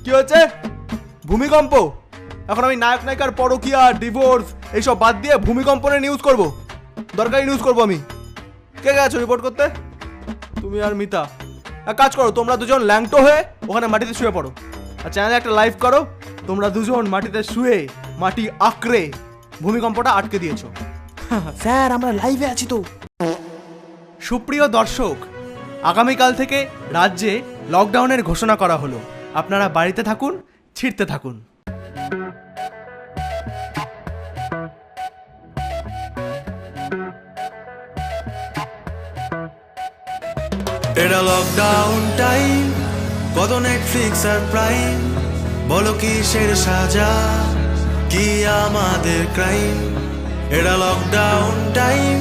কি হচ্ছে? ভূমিকম্প? এখন আমি নায়ক নায়িকার পরকীয়া, ডিভোর্স এইসব বাদ দিয়ে ভূমিকম্প নিয়ে নিউজ করবো, দরকারি নিউজ করবো আমি। কে গেছো রিপোর্ট করতে? তুমি আর মিতা। এক কাজ করো, তোমরা দুজন ল্যাংটো হয়ে ওখানে মাটিতে শুয়ে পড়ো, আর চ্যানেলে একটা লাইভ করো। তোমরা দুজন মাটিতে শুয়ে মাটি আঁকড়ে ভূমিকম্পটা আটকে দিয়েছো। স্যার আমরা লাইভে আছি তো। সুপ্রিয় দর্শক, আগামীকাল থেকে রাজ্যে লকডাউনের ঘোষণা করা হলো। আপনারা বাড়িতে থাকুন, ছিঁড়তে থাকুন। এটা লকডাউন টাইম, কত নেটফ্লিক্স আর প্রাইম, বলো কিসের সাজা, কি আমাদের ক্রাইম। এটা লকডাউন টাইম,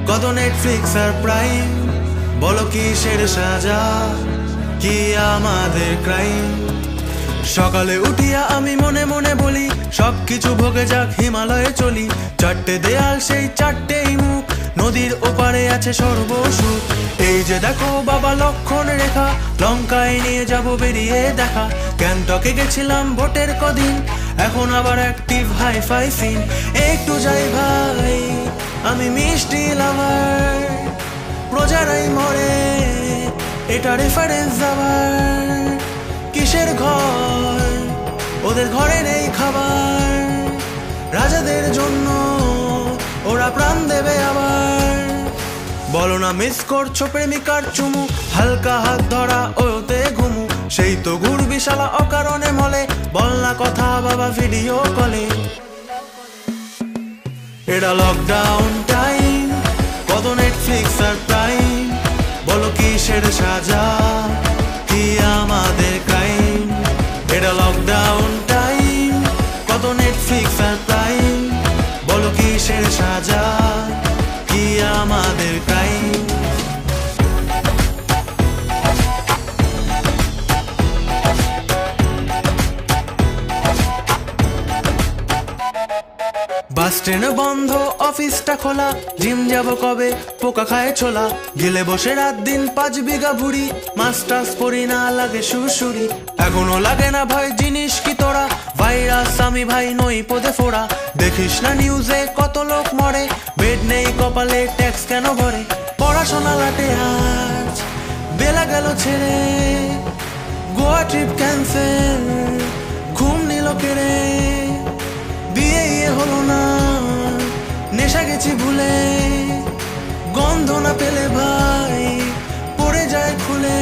কত নেটফ্লিক্স আর প্রাইম, বলো কিসের সাজা, কি আমাদের ক্রাইম। সকালে উঠিয়া আমি মনে মনে বলি, সবকিছু ভোগে যাক হিমালয়ে চলি। চারটে দেয়াল সেই চারটেই মুখ, নদীর ওপারে আছে সর্বসুখ। এই যে দেখো বাবা লক্ষণ রেখা, লঙ্কায় নিয়ে যাব বেরিয়ে দেখা। গ্যাংটকে গেছিলাম ভোটের কদিন, এখন আবার অ্যাক্টিভ হাইফাই সিন। একটু যাই ভাই আমি মিষ্টি লাভার, প্রজারাই মরে এটা রেফারেন্স আবার। কিসের ঘর, ওদের ঘরে নেই খাবার, রাজাদের জন্য ওরা প্রাণ দেবে আবার। বলো না মিস করছো প্রেমিকার চুমু, হালকা হাত ধরা ওতে ঘুমু। সেই তো ঘুরবি শালা অকারণে মলে, বল না কথা বাবা ভিডিও কলে। এটা লকডাউন টাইম, কত নেটফ্লিক্স আর প্রাইম, বলো কিসের সাজা, কি আমাদের ক্রাইম। এটা লকডাউন টাইম, কত নেটফ্লিক্স আর প্রাইম, বলো কিসের সাজা, কি আমাদের ক্রাইম। বাস ট্রেন বন্ধ, অফিসটা খোলা, জিম যাব কবে, পোকা খায় ছোলা। গেলে বসে রাত দিন 5 বিঘা ভুড়ি, মাস্টার্স পড়ি না লাগে সুরসুরি। এখনো লাগে না ভয় জিনিস কি তোরা, ভাইরাস আমি ভাই নই পদে ফোড়া। দেখিস না নিউজে কত লোক মরে, বেড নেই কপালে ট্যাক্স কেন ভরে। পড়াশোনা লাটে আজ বেলা গেল ছেড়ে, গোয়া ট্রিপ ক্যান্সেল, ঘুম নিল কেড়ে। বিয়ে হলো না, নেশা গেছি ভুলে, গন্ধ না পেলে ভাই পড়ে যায় খুলে।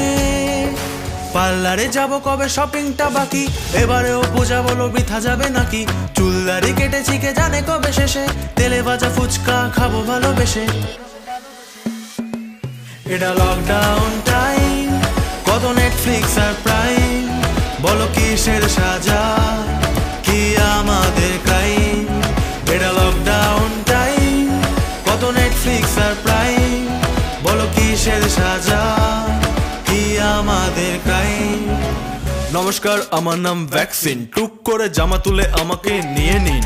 পার্লারে যাব কবে, শপিংটা বাকি, এবারেও পূজা বলো বৃথা যাবে নাকি। চুলদারি কেটেছি কে জানে কবে শেষে, তেলে ভাজা ফুচকা খাবো ভালোবেসে। এটা লকডাউন টাইম, কত নেটফ্লিক্স আর প্রাইম, বলো কিসের সাজা, কি আমাদের ক্রাইম। এটা লকডাউন টাইম, কত নেটফ্লিক্স আর প্রাইম, বলো কিসের সাজা, কি আমাদের ক্রাইম। নমস্কার, আমার নাম ভ্যাকসিন, টুক করে জামা তুলে আমাকে নিয়ে নিন।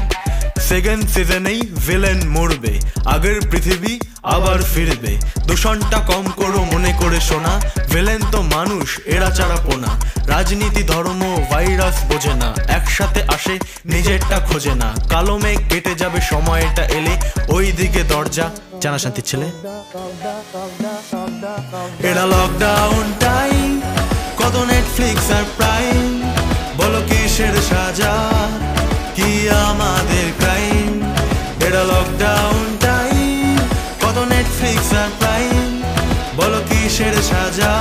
সেকেন্ড সিজনেই ভিলেন মরবে, আগের পৃথিবী আবার ফিরবে। দূষণটা কম করো মনে করে শোনা, ভিলেন তো মানুষ এরা চারা পোনা। রাজনীতি ধর্ম ভাইরাস বোঝে না, একসাথে আসে নিজেরটা খোঁজে না। কালো মেঘ কেটে যাবে সময়টা এলে, ওই দিকে দরজা জানা শান্তির ছেলে। এটা লকডাউন টাইম, কত নেটফ্লিক্স আর প্রাইম, বলো কিসের সাজা, কি আমাদের ক্রাইম। এটা লকডাউন টাইম, কত নেটফ্লিক্স আর প্রাইম, বলো কিসের সাজা,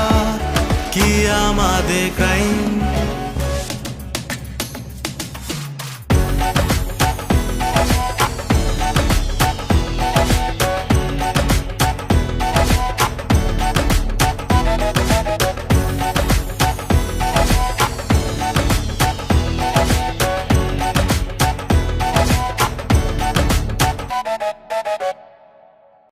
কি আমাদের ক্রাইম।